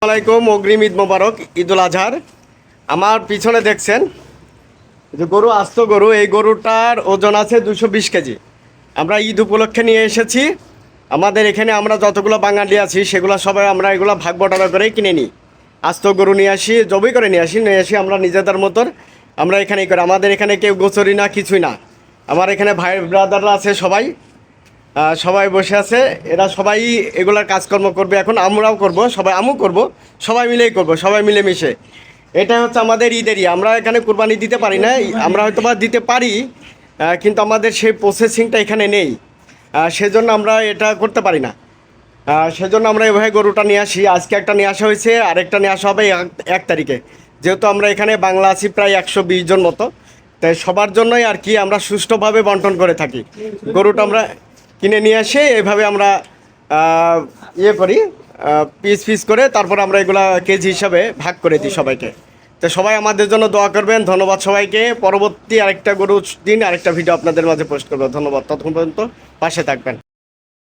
আলাইকুম, অগ্রিম ঈদ মোবারক, ঈদুল আজহার। আমার পিছনে দেখছেন যে গরু, আস্ত গরু। এই গরুটার ওজন আছে 220 কেজি। আমরা ঈদ উপলক্ষে নিয়ে এসেছি। আমাদের এখানে আমরা যতগুলো বাঙালি আছি সেগুলো সবাই আমরা এগুলো ভাগ বটারা করেই কিনে নিই। আস্ত গরু নিয়ে আসি, জবই করে নিয়ে আসি আমরা নিজেদের মতন। আমরা এখানেই করি। আমাদের এখানে কেউ গোচরি না, কিছুই না। আমার এখানে ভাই ব্রাদাররা আছে সবাই, সবাই বসে আছে। এরা সবাই এগুলার কাজকর্ম করবে, এখন আমরাও করব, সবাই আমু করব, সবাই মিলেই করব, সবাই মিলেমিশে। এটা হচ্ছে আমাদের ঈদেরই। আমরা এখানে কুরবানি দিতে পারি না, আমরা হয়তো বা দিতে পারি, কিন্তু আমাদের সেই প্রসেসিংটা এখানে নেই। সেজন্য আমরা এটা করতে পারি না। সেজন্য আমরা এভাবে গরুটা নিয়ে আসি। আজকে একটা নিয়ে আসা হয়েছে, আরেকটা নিয়ে আসা হবে 1 তারিখে। যেহেতু আমরা এখানে বাংলা আছি প্রায় 120 জন মতো, তাই সবার জন্যই আর কি আমরা সুষ্ঠুভাবে বন্টন করে থাকি। গরুটা আমরা কিনে নিয়ে এসে এভাবে আমরা ইয়ে করি, পিস পিস করে, তারপর আমরা এগুলা কেজি হিসাবে ভাগ করে দিই সবাইকে। তো সবাই আমাদের জন্য দোয়া করবেন। ধন্যবাদ সবাইকে। পরবর্তী আরেকটা গরুর দিন আরেকটা ভিডিও আপনাদের মাঝে পোস্ট করবো। ধন্যবাদ। ততক্ষণ পর্যন্ত পাশে থাকবেন।